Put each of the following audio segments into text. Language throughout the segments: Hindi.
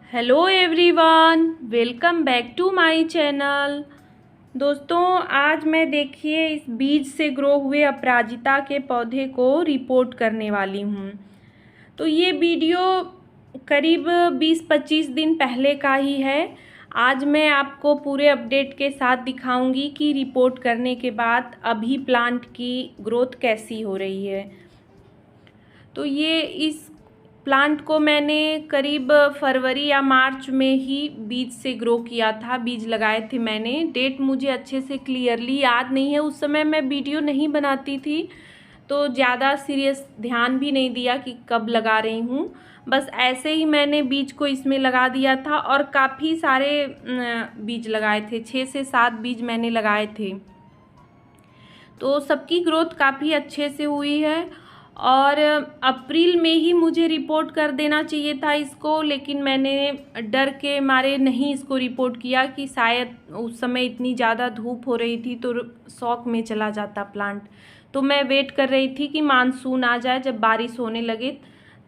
Hello everyone, welcome back to my channel. दोस्तों, आज मैं देखिए इस बीज से ग्रो हुए अपराजिता के पौधे को रिपोर्ट करने वाली हूँ। तो ये वीडियो करीब 20-25 दिन पहले का ही है। आज मैं आपको पूरे अपडेट के साथ दिखाऊंगी कि रिपोर्ट करने के बाद अभी प्लांट की ग्रोथ कैसी हो रही है। तो ये इस प्लांट को मैंने करीब फरवरी या मार्च में ही बीज से ग्रो किया था, बीज लगाए थे मैंने। डेट मुझे अच्छे से क्लियरली याद नहीं है, उस समय मैं वीडियो नहीं बनाती थी तो ज़्यादा सीरियस ध्यान भी नहीं दिया कि कब लगा रही हूँ। बस ऐसे ही मैंने बीज को इसमें लगा दिया था और काफ़ी सारे बीज लगाए थे, 6 से 7 बीज मैंने लगाए थे। तो सबकी ग्रोथ काफ़ी अच्छे से हुई है और अप्रैल में ही मुझे रिपोर्ट कर देना चाहिए था इसको, लेकिन मैंने डर के मारे नहीं इसको रिपोर्ट किया कि शायद उस समय इतनी ज़्यादा धूप हो रही थी तो शॉक में चला जाता प्लांट। तो मैं वेट कर रही थी कि मानसून आ जाए, जब बारिश होने लगे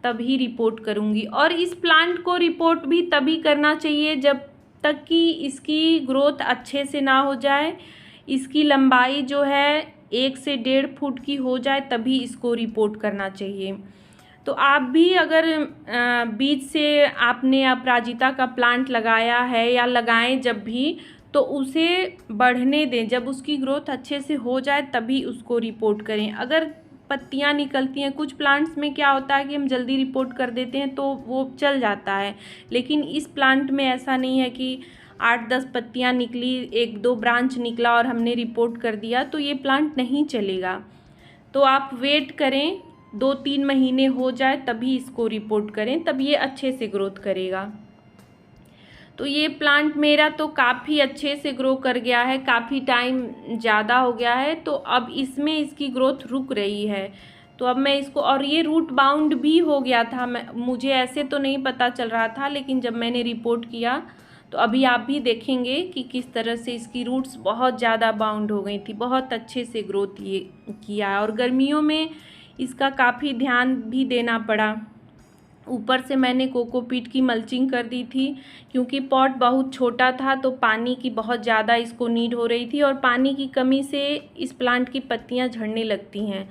तभी रिपोर्ट करूँगी। और इस प्लांट को रिपोर्ट भी तभी करना चाहिए जब तक कि इसकी ग्रोथ अच्छे से ना हो जाए, इसकी लंबाई जो है 1 से 1.5 फुट की हो जाए, तभी इसको रिपोर्ट करना चाहिए। तो आप भी अगर बीज से आपने अपराजिता का प्लांट लगाया है या लगाएं जब भी, तो उसे बढ़ने दें। जब उसकी ग्रोथ अच्छे से हो जाए तभी उसको रिपोर्ट करें। अगर पत्तियां निकलती हैं, कुछ प्लांट्स में क्या होता है कि हम जल्दी रिपोर्ट कर देते हैं तो वो चल जाता है, लेकिन इस प्लांट में ऐसा नहीं है कि 8-10 पत्तियां निकली, 1-2 ब्रांच निकला और हमने रिपोर्ट कर दिया, तो ये प्लांट नहीं चलेगा। तो आप वेट करें, 2-3 महीने हो जाए तभी इसको रिपोर्ट करें, तब ये अच्छे से ग्रोथ करेगा। तो ये प्लांट मेरा तो काफ़ी अच्छे से ग्रो कर गया है, काफ़ी टाइम ज़्यादा हो गया है, तो अब इसमें इसकी ग्रोथ रुक रही है। तो अब मैं इसको, और ये रूट बाउंड भी हो गया था, मुझे ऐसे तो नहीं पता चल रहा था, लेकिन जब मैंने रिपोर्ट किया तो अभी आप भी देखेंगे कि किस तरह से इसकी रूट्स बहुत ज़्यादा बाउंड हो गई थी। बहुत अच्छे से ग्रोथ ये किया है और गर्मियों में इसका काफ़ी ध्यान भी देना पड़ा। ऊपर से मैंने कोकोपीट की मल्चिंग कर दी थी, क्योंकि पॉट बहुत छोटा था तो पानी की बहुत ज़्यादा इसको नीड हो रही थी और पानी की कमी से इस प्लांट की पत्तियां झड़ने लगती हैं।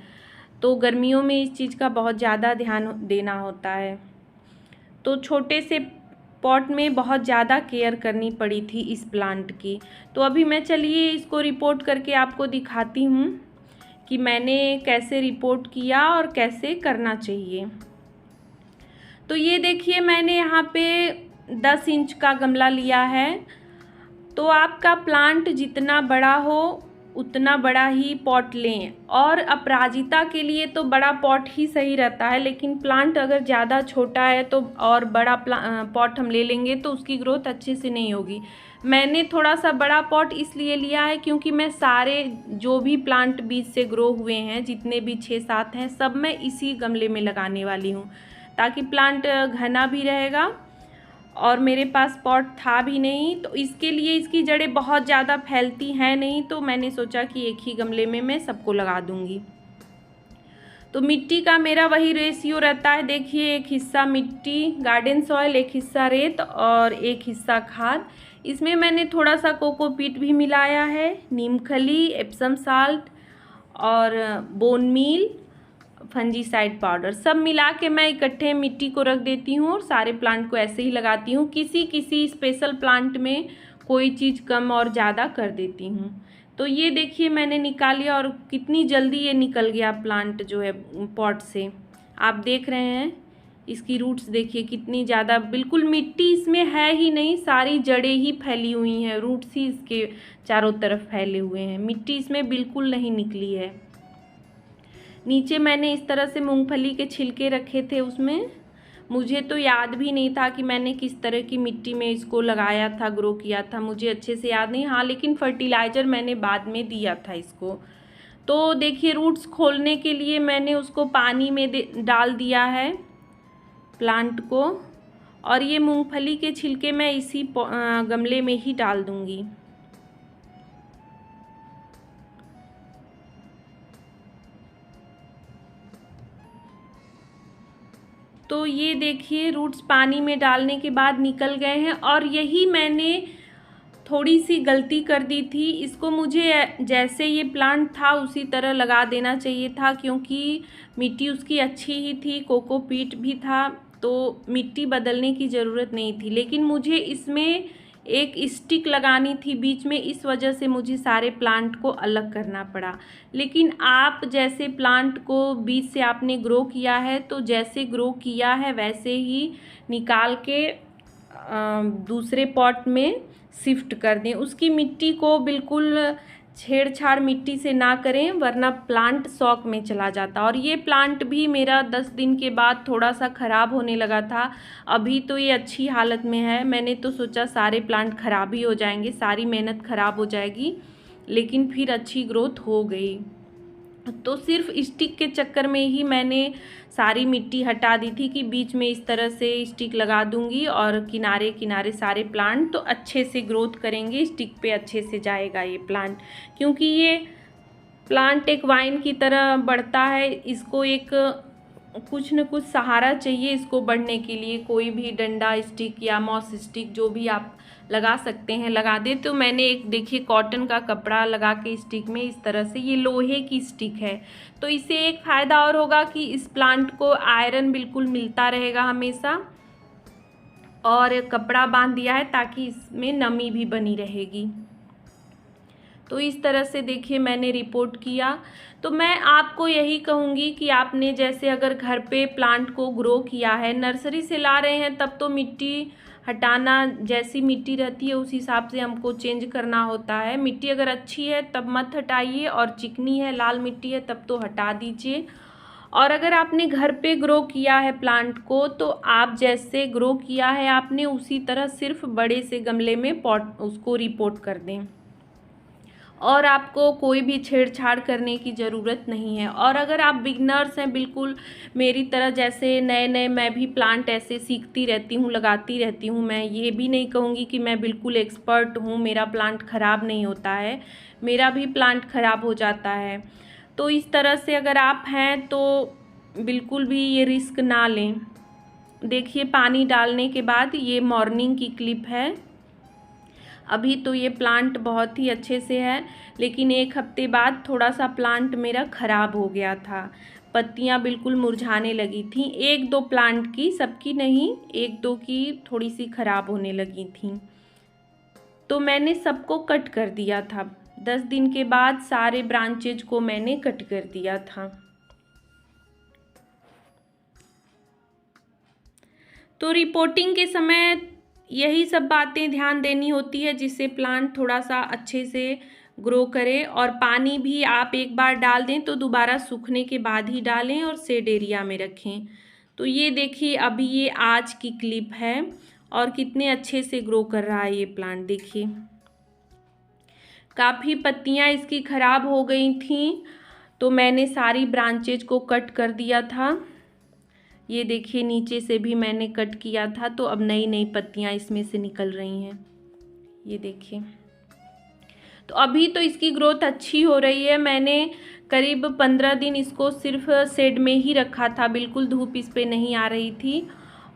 तो गर्मियों में इस चीज़ का बहुत ज़्यादा ध्यान देना होता है। तो छोटे से पॉट में बहुत ज़्यादा केयर करनी पड़ी थी इस प्लांट की। तो अभी मैं चलिए इसको रिपोर्ट करके आपको दिखाती हूँ कि मैंने कैसे रिपोर्ट किया और कैसे करना चाहिए। तो ये देखिए, मैंने यहाँ पे 10 इंच का गमला लिया है। तो आपका प्लांट जितना बड़ा हो उतना बड़ा ही पॉट लें, और अपराजिता के लिए तो बड़ा पॉट ही सही रहता है, लेकिन प्लांट अगर ज़्यादा छोटा है तो और बड़ा पॉट हम ले लेंगे तो उसकी ग्रोथ अच्छे से नहीं होगी। मैंने थोड़ा सा बड़ा पॉट इसलिए लिया है क्योंकि मैं सारे जो भी प्लांट बीज से ग्रो हुए हैं, जितने भी 6-7 हैं, सब मैं इसी गमले में लगाने वाली हूँ, ताकि प्लांट घना भी रहेगा। और मेरे पास पॉट था भी नहीं, तो इसके लिए इसकी जड़ें बहुत ज़्यादा फैलती हैं नहीं, तो मैंने सोचा कि एक ही गमले में मैं सबको लगा दूंगी। तो मिट्टी का मेरा वही रेशियो रहता है, देखिए, एक हिस्सा मिट्टी गार्डन सॉइल, एक हिस्सा रेत और एक हिस्सा खाद। इसमें मैंने थोड़ा सा कोकोपीट भी मिलाया है, नीमखली, एप्सम साल्ट और बोन मील, फंजीसाइड पाउडर, सब मिला के मैं इकट्ठे मिट्टी को रख देती हूँ और सारे प्लांट को ऐसे ही लगाती हूँ। किसी किसी स्पेशल प्लांट में कोई चीज़ कम और ज़्यादा कर देती हूँ। तो ये देखिए, मैंने निकाल लिया और कितनी जल्दी ये निकल गया प्लांट जो है पॉट से। आप देख रहे हैं इसकी रूट्स, देखिए कितनी ज़्यादा, बिल्कुल मिट्टी इसमें है ही नहीं, सारी जड़ें ही फैली हुई हैं, रूट्स ही इसके चारों तरफ फैले हुए हैं, मिट्टी इसमें बिल्कुल नहीं निकली है। नीचे मैंने इस तरह से मूंगफली के छिलके रखे थे, उसमें मुझे तो याद भी नहीं था कि मैंने किस तरह की मिट्टी में इसको लगाया था, ग्रो किया था, मुझे अच्छे से याद नहीं। हाँ, लेकिन फर्टिलाइज़र मैंने बाद में दिया था इसको। तो देखिए, रूट्स खोलने के लिए मैंने उसको पानी में डाल दिया है प्लांट को, और ये मूंगफली के छिलके मैं इसी गमले में ही डाल दूँगी। तो ये देखिए रूट्स पानी में डालने के बाद निकल गए हैं। और यही मैंने थोड़ी सी गलती कर दी थी, इसको मुझे जैसे ये प्लांट था उसी तरह लगा देना चाहिए था, क्योंकि मिट्टी उसकी अच्छी ही थी, कोकोपीट भी था, तो मिट्टी बदलने की ज़रूरत नहीं थी। लेकिन मुझे इसमें एक स्टिक लगानी थी बीच में, इस वजह से मुझे सारे प्लांट को अलग करना पड़ा। लेकिन आप जैसे प्लांट को बीज से आपने ग्रो किया है, तो जैसे ग्रो किया है वैसे ही निकाल के दूसरे पॉट में शिफ्ट कर दें। उसकी मिट्टी को बिल्कुल छेड़छाड़ मिट्टी से ना करें, वरना प्लांट शॉक में चला जाता। और ये प्लांट भी मेरा 10 दिन के बाद थोड़ा सा ख़राब होने लगा था। अभी तो ये अच्छी हालत में है। मैंने तो सोचा सारे प्लांट ख़राब ही हो जाएंगे, सारी मेहनत ख़राब हो जाएगी, लेकिन फिर अच्छी ग्रोथ हो गई। तो सिर्फ स्टिक के चक्कर में ही मैंने सारी मिट्टी हटा दी थी कि बीच में इस तरह से स्टिक लगा दूंगी और किनारे किनारे सारे प्लांट तो अच्छे से ग्रोथ करेंगे, स्टिक पे अच्छे से जाएगा ये प्लांट। क्योंकि ये प्लांट एक वाइन की तरह बढ़ता है, इसको एक कुछ न कुछ सहारा चाहिए इसको बढ़ने के लिए। कोई भी डंडा स्टिक या मॉस स्टिक जो भी आप लगा सकते हैं लगा दे। तो मैंने एक देखिए कॉटन का कपड़ा लगा के स्टिक में इस तरह से, ये लोहे की स्टिक है, तो इससे एक फ़ायदा और होगा कि इस प्लांट को आयरन बिल्कुल मिलता रहेगा हमेशा। और कपड़ा बांध दिया है ताकि इसमें नमी भी बनी रहेगी। तो इस तरह से देखिए मैंने रिपोर्ट किया। तो मैं आपको यही कहूँगी कि आपने जैसे अगर घर पे प्लांट को ग्रो किया है, नर्सरी से ला रहे हैं, तब तो मिट्टी हटाना, जैसी मिट्टी रहती है उस हिसाब से हमको चेंज करना होता है। मिट्टी अगर अच्छी है तब मत हटाइए, और चिकनी है, लाल मिट्टी है, तब तो हटा दीजिए। और अगर आपने घर पे ग्रो किया है प्लांट को, तो आप जैसे ग्रो किया है आपने उसी तरह सिर्फ बड़े से गमले में पॉट उसको रिपोर्ट कर दें, और आपको कोई भी छेड़छाड़ करने की ज़रूरत नहीं है। और अगर आप बिगनर्स हैं बिल्कुल मेरी तरह, जैसे नए नए, मैं भी प्लांट ऐसे सीखती रहती हूँ, लगाती रहती हूँ, मैं ये भी नहीं कहूँगी कि मैं बिल्कुल एक्सपर्ट हूँ, मेरा प्लांट ख़राब नहीं होता है, मेरा भी प्लांट ख़राब हो जाता है। तो इस तरह से अगर आप हैं तो बिल्कुल भी ये रिस्क ना लें। देखिए पानी डालने के बाद, ये मॉर्निंग की क्लिप है। अभी तो ये प्लांट बहुत ही अच्छे से है, लेकिन एक हफ्ते बाद थोड़ा सा प्लांट मेरा ख़राब हो गया था, पत्तियां बिल्कुल मुरझाने लगी थी। एक दो प्लांट की, सबकी नहीं, एक दो की थोड़ी सी ख़राब होने लगी थी, तो मैंने सबको कट कर दिया था। 10 दिन के बाद सारे ब्रांचेज को मैंने कट कर दिया था। तो रिपोर्टिंग के समय यही सब बातें ध्यान देनी होती है, जिससे प्लांट थोड़ा सा अच्छे से ग्रो करे। और पानी भी आप एक बार डाल दें तो दोबारा सूखने के बाद ही डालें और शेड एरिया में रखें। तो ये देखिए अभी ये आज की क्लिप है, और कितने अच्छे से ग्रो कर रहा है ये प्लांट। देखिए काफ़ी पत्तियां इसकी ख़राब हो गई थी, तो मैंने सारी ब्रांचेज को कट कर दिया था। ये देखिए नीचे से भी मैंने कट किया था, तो अब नई नई पत्तियां इसमें से निकल रही हैं। ये देखिए, तो अभी तो इसकी ग्रोथ अच्छी हो रही है। मैंने करीब 15 दिन इसको सिर्फ शेड में ही रखा था, बिल्कुल धूप इस पे नहीं आ रही थी।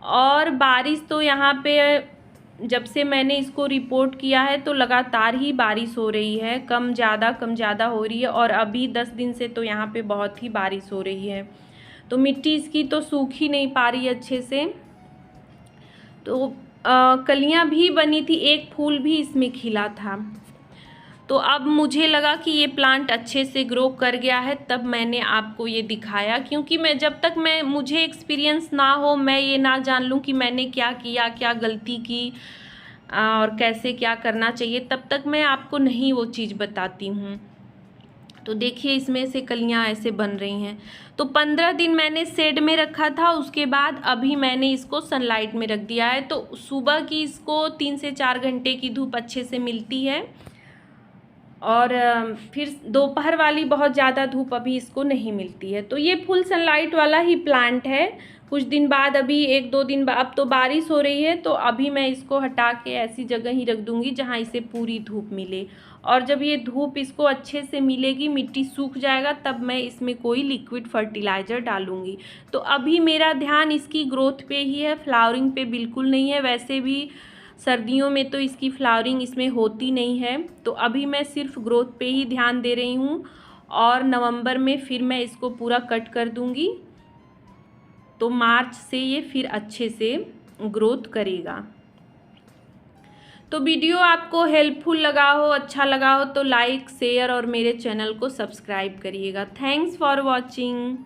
और बारिश तो यहाँ पे जब से मैंने इसको रिपोर्ट किया है तो लगातार ही बारिश हो रही है, कम ज़्यादा हो रही है। और अभी 10 दिन से तो यहाँ पे बहुत ही बारिश हो रही है, तो मिट्टी इसकी तो सूख ही नहीं पा रही अच्छे से। तो कलियां भी बनी थी, एक फूल भी इसमें खिला था। तो अब मुझे लगा कि ये प्लांट अच्छे से ग्रो कर गया है, तब मैंने आपको ये दिखाया। क्योंकि मैं जब तक मुझे एक्सपीरियंस ना हो, मैं ये ना जान लूँ कि मैंने क्या किया, क्या गलती की और कैसे क्या करना चाहिए, तब तक मैं आपको नहीं वो चीज़ बताती हूँ। तो देखिए इसमें से कलियां ऐसे बन रही हैं। तो 15 दिन मैंने शेड में रखा था, उसके बाद अभी मैंने इसको सनलाइट में रख दिया है। तो सुबह की इसको 3 से 4 घंटे की धूप अच्छे से मिलती है, और फिर दोपहर वाली बहुत ज़्यादा धूप अभी इसको नहीं मिलती है। तो ये फुल सनलाइट वाला ही प्लांट है, कुछ दिन बाद, अभी 1-2 दिन बाद, अब तो बारिश हो रही है तो अभी मैं इसको हटा के ऐसी जगह ही रख दूँगी जहाँ इसे पूरी धूप मिले। और जब ये धूप इसको अच्छे से मिलेगी, मिट्टी सूख जाएगा, तब मैं इसमें कोई लिक्विड फर्टिलाइज़र डालूँगी। तो अभी मेरा ध्यान इसकी ग्रोथ पे ही है, फ्लावरिंग पे बिल्कुल नहीं है। वैसे भी सर्दियों में तो इसकी फ्लावरिंग इसमें होती नहीं है, तो अभी मैं सिर्फ ग्रोथ पे ही ध्यान दे रही हूँ। और नवंबर में फिर मैं इसको पूरा कट कर दूँगी, तो मार्च से ये फिर अच्छे से ग्रोथ करेगा। तो वीडियो आपको हेल्पफुल लगा हो, अच्छा लगा हो तो लाइक, शेयर और मेरे चैनल को सब्सक्राइब करिएगा। Thanks for watching.